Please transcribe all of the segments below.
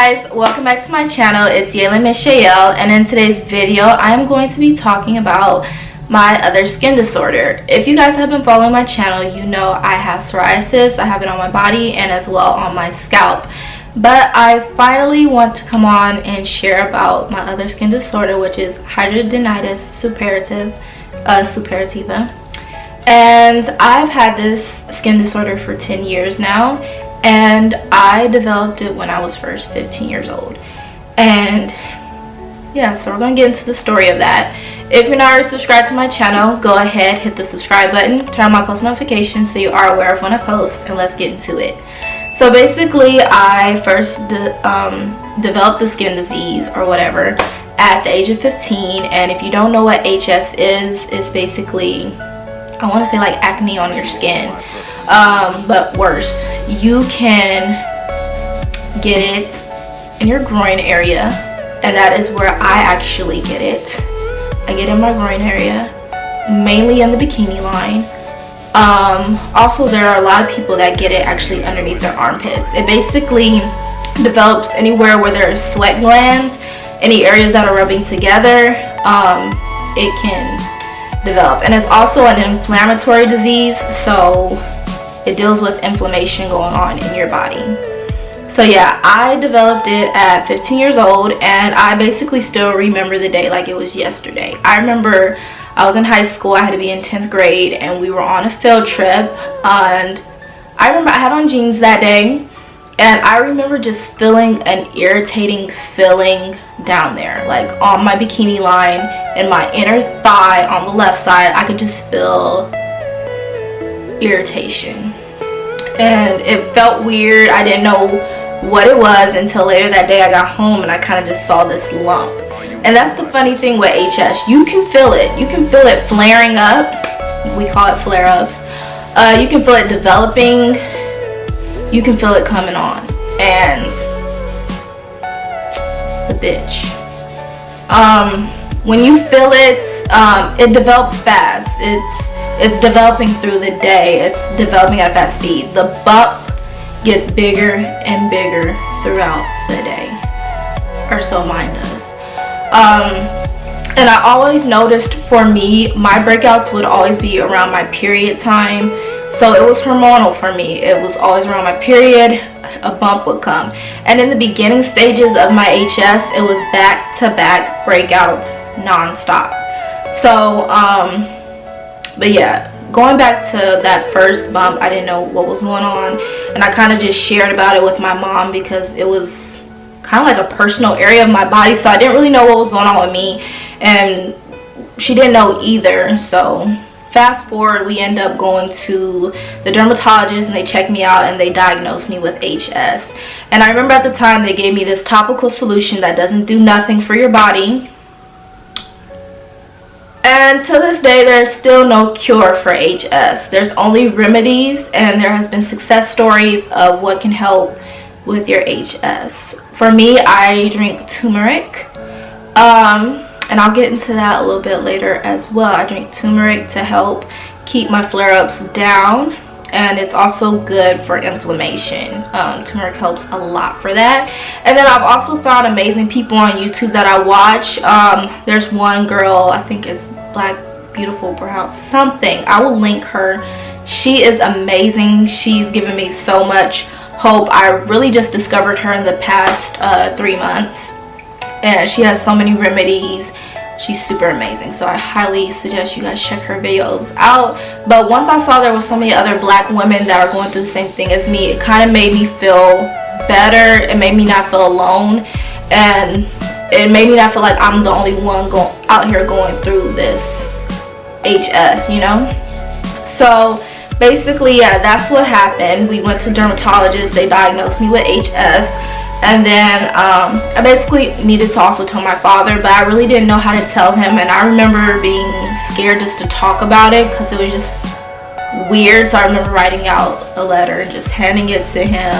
guys, welcome back to my channel. It's Yalon, and in today's video I'm going to be talking about my other skin disorder. If you guys have been following my channel, you know I have psoriasis. I have it on my body and as well on my scalp, but I finally want to come on and share about my other skin disorder, which is Hidradenitis Suppurativa. And I've had this skin disorder for 10 years now, and I developed it when I was first 15 years old. And yeah, so we're going to get into the story of that. If you're not already subscribed to my channel, go ahead, hit the subscribe button, turn on my post notifications so you are aware of when I post, and let's get into it. So basically, I first developed the skin disease or whatever at the age of 15. And if you don't know what HS is, it's basically, I want to say like acne on your skin, but worse. You can get it in your groin area, and that is where I actually get it. I get it in my groin area, mainly in the bikini line. Also, there are a lot of people that get it actually underneath their armpits. It basically develops anywhere where there is sweat glands, any areas that are rubbing together. It can develop, and it's also an inflammatory disease, so it deals with inflammation going on in your body. So yeah, I developed it at 15 years old, and I basically still remember the day like it was yesterday. I remember I was in high school. I had to be in 10th grade, and we were on a field trip, and I remember I had on jeans that day, and I remember just feeling an irritating feeling down there, like on my bikini line and my inner thigh on the left side. I could just feel irritation, and it felt weird. I didn't know what it was until later that day. I got home and I kind of just saw this lump. And that's the funny thing with HS. You can feel it. You can feel it flaring up. We call it flare-ups. You can feel it developing. You can feel it coming on, and it's a bitch. When you feel it, it develops fast. It's developing through the day. It's developing at a fast speed. The bump gets bigger and bigger throughout the day, or so mine does. And I always noticed, for me, my breakouts would always be around my period time. So it was hormonal for me. It was always around my period, a bump would come. And in the beginning stages of my HS, it was back-to-back breakouts non-stop. So, but yeah, going back to that first bump, I didn't know what was going on. And I kind of just shared about it with my mom because it was kind of like a personal area of my body. So I didn't really know what was going on with me, and she didn't know either. So fast forward, we end up going to the dermatologist, and they checked me out and they diagnosed me with HS. And I remember at the time they gave me this topical solution that doesn't do nothing for your body. And to this day, there's still no cure for HS. There's only remedies, and there has been success stories of what can help with your HS. For me, I drink turmeric. And I'll get into that a little bit later as well. I drink turmeric to help keep my flare-ups down, and it's also good for inflammation. Turmeric helps a lot for that. And then I've also found amazing people on YouTube that I watch. There's one girl, I think it's Black Beautiful Brown something. I will link her. She is amazing. She's given me so much hope. I really just discovered her in the past 3 months, and she has so many remedies. She's super amazing, so I highly suggest you guys check her videos out. But once I saw there was so many other black women that are going through the same thing as me, it kind of made me feel better. It made me not feel alone, and it made me not feel like I'm the only one out here going through this HS, you know? So basically, yeah, that's what happened. We went to dermatologists. They diagnosed me with HS. And then I basically needed to also tell my father, but I really didn't know how to tell him. And I remember being scared just to talk about it because it was just weird. So I remember writing out a letter and just handing it to him.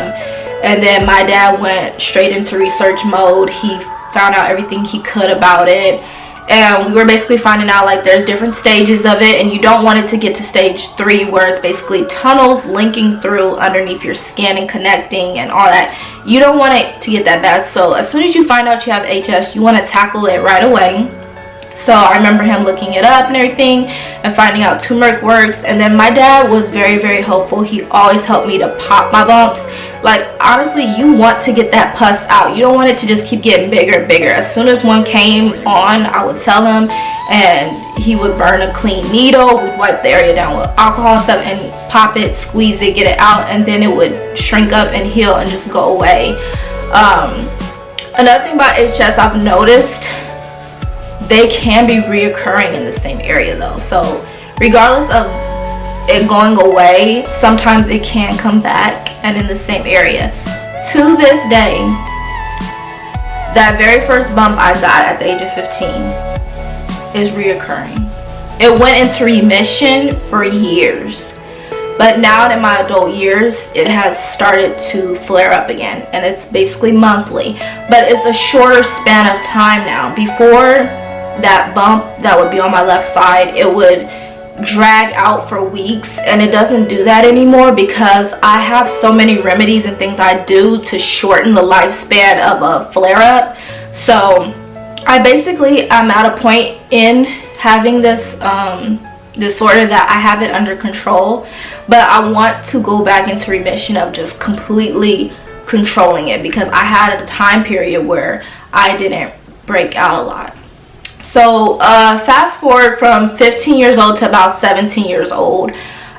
And then my dad went straight into research mode. He found out everything he could about it. and we were basically finding out like there's different stages of it, and you don't want it to get to stage 3 where it's basically tunnels linking through underneath your skin and connecting and all that. You don't want it to get that bad. So as soon as you find out you have HS, you want to tackle it right away. So I remember him looking it up and everything and finding out turmeric works. And then my dad was very, very helpful. He always helped me to pop my bumps. Like, honestly, you want to get that pus out. You don't want it to just keep getting bigger and bigger. As soon as one came on, I would tell him, and he would burn a clean needle. We'd wipe the area down with alcohol and stuff and pop it, squeeze it, get it out, and then it would shrink up and heal and just go away. Another thing about HS I've noticed, they can be reoccurring in the same area though. So regardless of it going away, sometimes it can come back and in the same area. To this day, that very first bump I got at the age of 15 is reoccurring. It went into remission for years, but now in my adult years it has started to flare up again, and it's basically monthly, but it's a shorter span of time now. Before, that bump that would be on my left side, it would drag out for weeks, and it doesn't do that anymore because I have so many remedies and things I do to shorten the lifespan of a flare-up. So I basically am at a point in having this disorder that I have it under control, but I want to go back into remission of just completely controlling it, because I had a time period where I didn't break out a lot. So fast forward from 15 years old to about 17 years old.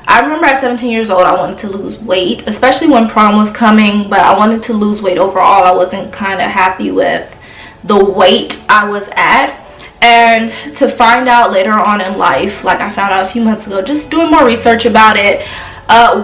I remember at 17 years old I wanted to lose weight, especially when prom was coming, but I wanted to lose weight overall. I wasn't kind of happy with the weight I was at. And to find out later on in life, like I found out a few months ago, just doing more research about it,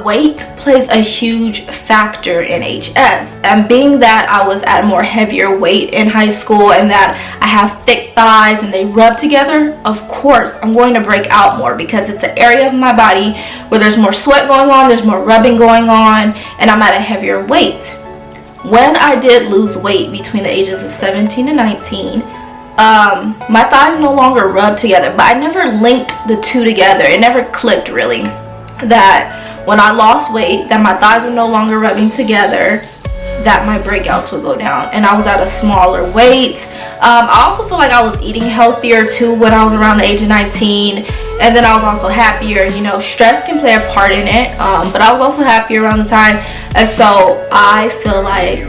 weight plays a huge factor in HS. And being that I was at more heavier weight in high school and that I have thick thighs and they rub together, of course I'm going to break out more, because it's an area of my body where there's more sweat going on, there's more rubbing going on, and I'm at a heavier weight. When I did lose weight between the ages of 17 and 19, my thighs no longer rub together, but I never linked the two together. It never clicked really, that when I lost weight, that my thighs were no longer rubbing together, that my breakouts would go down, and I was at a smaller weight. I also feel like I was eating healthier too when I was around the age of 19, and then I was also happier. You know, stress can play a part in it, but I was also happier around the time, and so I feel like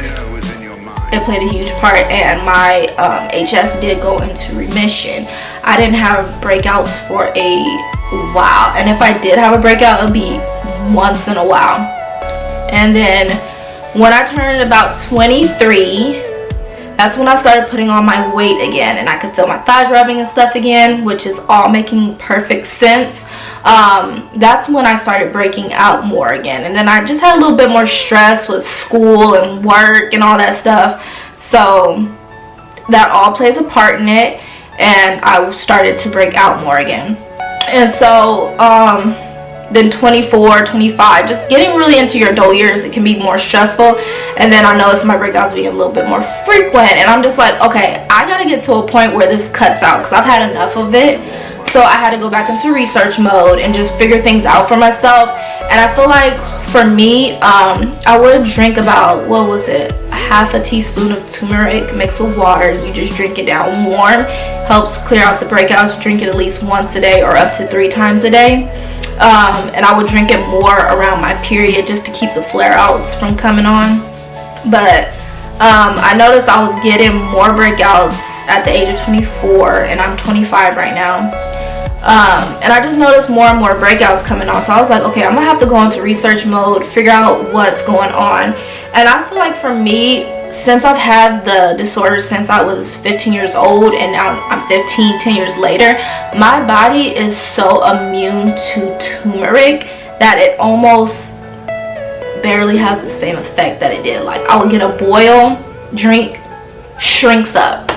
it played a huge part, and my HS did go into remission. I didn't have breakouts for a while, and if I did have a breakout, it would be once in a while. And then when I turned about 23, that's when I started putting on my weight again, and I could feel my thighs rubbing and stuff again, which is all making perfect sense. That's when I started breaking out more again, and then I just had a little bit more stress with school and work and all that stuff, so that all plays a part in it, and I started to break out more again. And so then 24, 25, just getting really into your adult years, it can be more stressful. And then I noticed my breakouts being a little bit more frequent, and I'm just like, okay, I gotta get to a point where this cuts out, because I've had enough of it. So I had to go back into research mode and just figure things out for myself. And I feel like for me, I would drink about, what was it, half a teaspoon of turmeric mixed with water. You just drink it down warm, helps clear out the breakouts. Drink it at least once a day or up to 3 times a day. And I would drink it more around my period just to keep the flare outs from coming on. But I noticed I was getting more breakouts at the age of 24, and I'm 25 right now. And I just noticed more and more breakouts coming on, so I was like, okay, I'm gonna have to go into research mode, figure out what's going on. And I feel like for me, since I've had the disorder since I was 15 years old, and now I'm 10 years later, my body is so immune to turmeric that it almost barely has the same effect that it did. Like, I would get a boil, drink, shrinks up.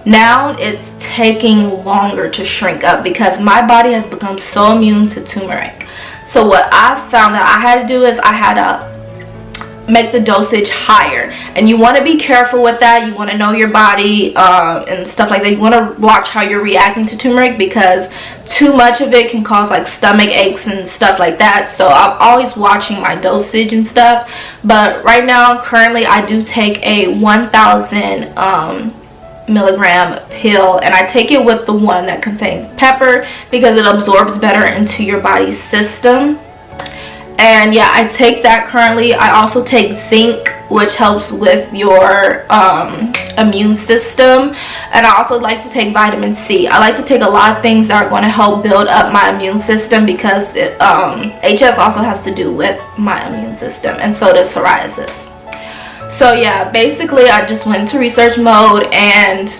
Now it's taking longer to shrink up because my body has become so immune to turmeric. So what I found that I had to do is I had to make the dosage higher, and you want to be careful with that. You want to know your body and stuff like that. You want to watch how you're reacting to turmeric, because too much of it can cause like stomach aches and stuff like that. So I'm always watching my dosage and stuff. But right now, currently, I do take a 1,000 milligram pill, and I take it with the one that contains pepper because it absorbs better into your body's system. And yeah, I take that currently. I also take zinc, which helps with your immune system. And I also like to take vitamin C. I like to take a lot of things that are going to help build up my immune system, because HS also has to do with my immune system, and so does psoriasis. So yeah, basically I just went into research mode, and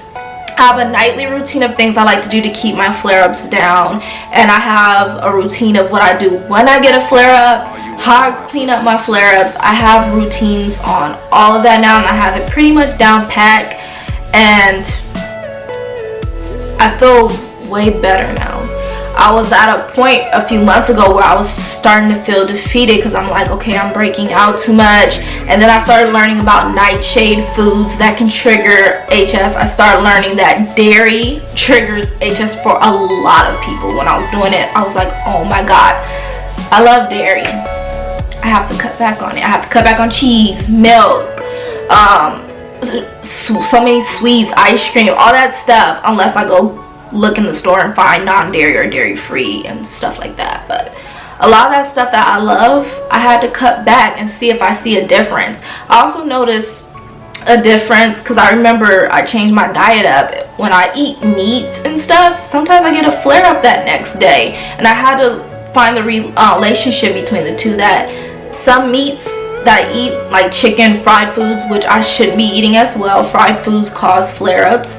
I have a nightly routine of things I like to do to keep my flare-ups down, and I have a routine of what I do when I get a flare-up, how I clean up my flare-ups. I have routines on all of that now, and I have it pretty much down pat, and I feel way better now. I was at a point a few months ago where I was starting to feel defeated, because I'm like, okay, I'm breaking out too much. And then I started learning about nightshade foods that can trigger HS. I started learning that dairy triggers HS for a lot of people. When I was doing it, I was like, oh my god, I love dairy. I have to cut back on it. I have to cut back on cheese, milk, so many sweets, ice cream, all that stuff, unless I go look in the store and find non-dairy or dairy-free and stuff like that. But a lot of that stuff that I love, I had to cut back and see if I see a difference. I also noticed a difference because I remember I changed my diet up. When I eat meat and stuff, sometimes I get a flare-up that next day, and I had to find the relationship between the two. That some meats that I eat, like chicken, fried foods, which I shouldn't be eating as well, fried foods cause flare-ups.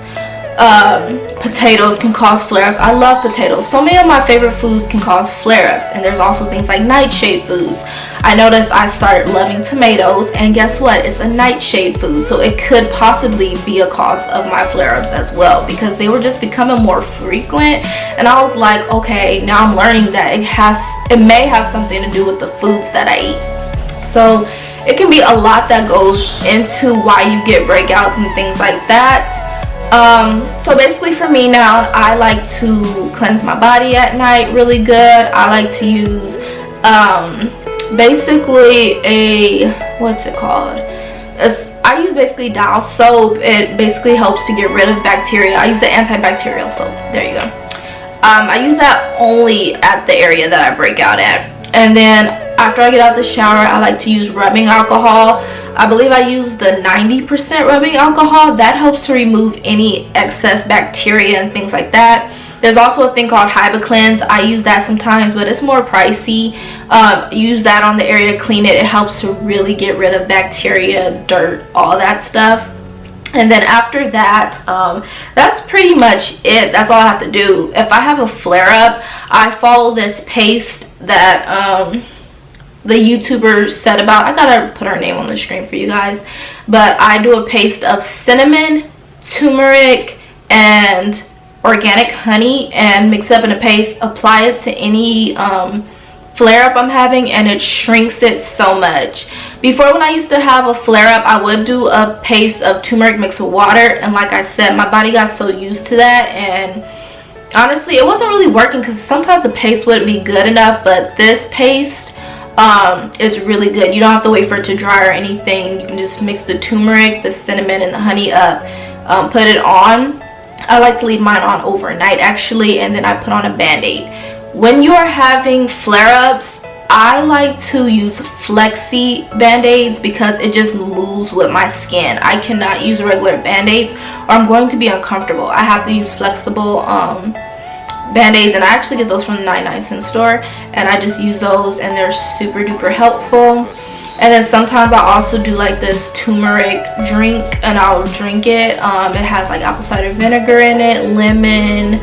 Potatoes can cause flare-ups. I love potatoes. So many of my favorite foods can cause flare-ups. And there's also things like nightshade foods. I noticed I started loving tomatoes, and guess what? It's a nightshade food, so it could possibly be a cause of my flare-ups as well, because they were just becoming more frequent. And I was like, okay, now I'm learning that it may have something to do with the foods that I eat. So it can be a lot that goes into why you get breakouts and things like that. So basically for me now, I like to cleanse my body at night really good. I like to use basically what's it called? I use basically dial soap. It basically helps to get rid of bacteria. I use the antibacterial soap. There you go. I use that only at the area that I break out at. And then after I get out the shower, I like to use rubbing alcohol. I believe I use the 90% rubbing alcohol. That helps to remove any excess bacteria and things like that. There's also a thing called Hibiclens. I use that sometimes, but it's more pricey. Use that on the area, clean it. It helps to really get rid of bacteria, dirt, all that stuff. And then after that, that's pretty much it. That's all I have to do. If I have a flare-up, I follow this paste that the YouTuber said about. I gotta put her name on the screen for you guys. But I do a paste of cinnamon, turmeric, and organic honey, and mix up in a paste, apply it to any flare-up I'm having, and it shrinks it so much. Before, when I used to have a flare-up, I would do a paste of turmeric mixed with water, and like I said, my body got so used to that, and honestly it wasn't really working, because sometimes the paste wouldn't be good enough. But this paste is really good. You don't have to wait for it to dry or anything. You can just mix the turmeric, the cinnamon, and the honey up, put it on. I like to leave mine on overnight actually, and then I put on a band-aid. When you're having flare-ups, I like to use flexi band-aids because it just moves with my skin. I cannot use regular band-aids or I'm going to be uncomfortable. I have to use flexible band-aids, and I actually get those from the 99-cent store, and I just use those, and they're super duper helpful. And then sometimes I also do like this turmeric drink, and I'll drink it. It has like apple cider vinegar in it, lemon.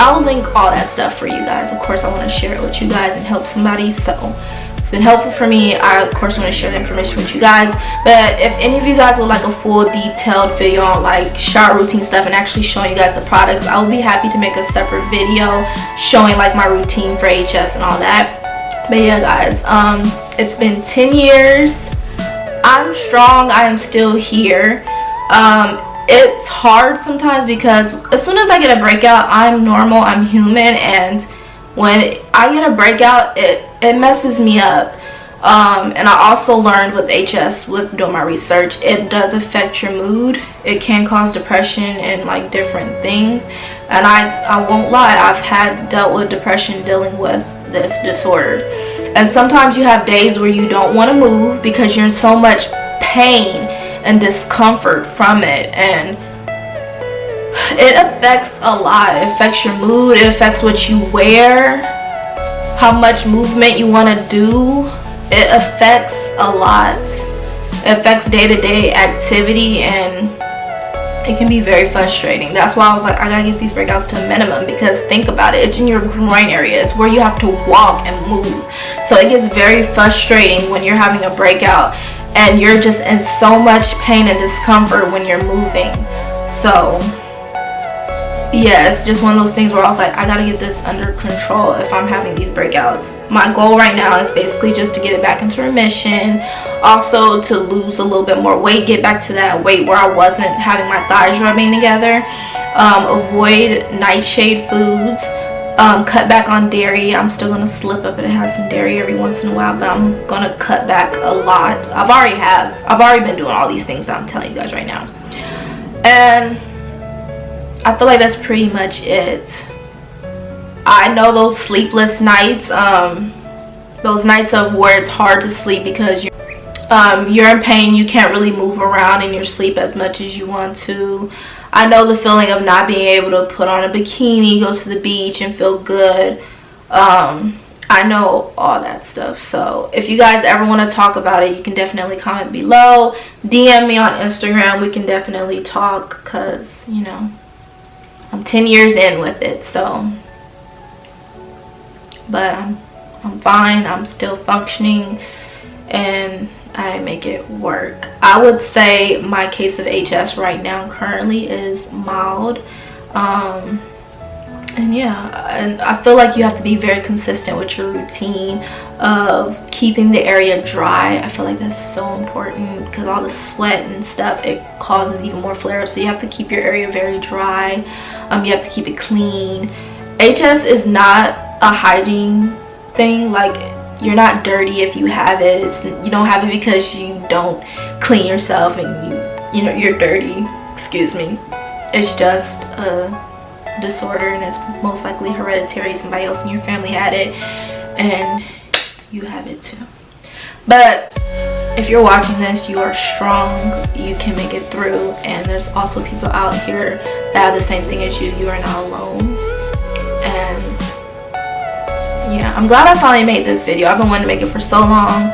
I'll link all that stuff for you guys. Of course, I want to share it with you guys and help somebody. So it's been helpful for me. I of course want to share the information with you guys. But if any of you guys would like a full detailed video on like shower routine stuff and actually showing you guys the products, I will be happy to make a separate video showing like my routine for HS and all that. But yeah, guys, it's been 10 years. I'm strong. I am still here. It's hard sometimes because as soon as I get a breakout, I'm normal, I'm human, and when I get a breakout, it messes me up. And I also learned with HS, with doing my research, it does affect your mood. It can cause depression and like different things. And I won't lie, I've dealt with depression dealing with this disorder. And sometimes you have days where you don't want to move because you're in so much pain and discomfort from it, and it affects a lot. It affects your mood, it affects what you wear, how much movement you want to do. It affects a lot. It affects day-to-day activity, and it can be very frustrating. That's why I was like, I gotta get these breakouts to a minimum, because think about it, it's in your groin area. It's where you have to walk and move. So it gets very frustrating when you're having a breakout and you're just in so much pain and discomfort when you're moving. So yeah, it's just one of those things where I was like, I gotta get this under control if I'm having these breakouts. My goal right now is basically just to get it back into remission, also to lose a little bit more weight, get back to that weight where I wasn't having my thighs rubbing together, avoid nightshade foods, cut back on dairy. I'm still gonna slip up and have some dairy every once in a while, but I'm gonna cut back a lot. I've already been doing all these things that I'm telling you guys right now, and I feel like that's pretty much it. I know those sleepless nights, those nights of where it's hard to sleep because you're in pain, you can't really move around in your sleep as much as you want to. I know the feeling of not being able to put on a bikini, go to the beach and feel good. I know all that stuff. So if you guys ever want to talk about it, you can definitely comment below, DM me on Instagram. We can definitely talk, because you know, I'm 10 years in with it. So, but I'm fine. I'm still functioning and I make it work. I would say my case of HS right now currently is mild. And yeah, and I feel like you have to be very consistent with your routine of keeping the area dry. I feel like that's so important because all the sweat and stuff, it causes even more flare-ups. So you have to keep your area very dry. You have to keep it clean. HS is not a hygiene thing. Like, you're not dirty if you have it. You don't have it because you don't clean yourself and you know you're dirty. Excuse me. It's just a disorder, and it's most likely hereditary. Somebody else in your family had it and you have it too. But if you're watching this, you are strong, you can make it through, and there's also people out here that have the same thing as you. You are not alone. And yeah, I'm glad I finally made this video. I've been wanting to make it for so long,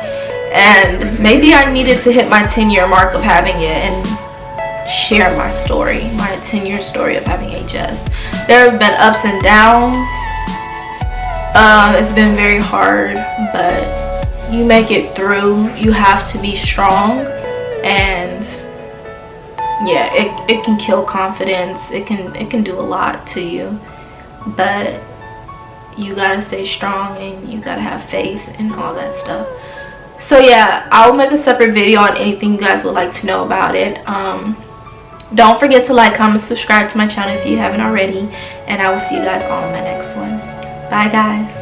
and maybe I needed to hit my 10-year mark of having it and share my story, my 10-year story of having HS. There have been ups and downs. It's been very hard, but you make it through. You have to be strong, and yeah, it can kill confidence. It can do a lot to you, but you gotta stay strong and you gotta have faith and all that stuff. So yeah, I'll make a separate video on anything you guys would like to know about it. Don't forget to like, comment, subscribe to my channel if you haven't already, and I will see you guys all in my next one. Bye guys.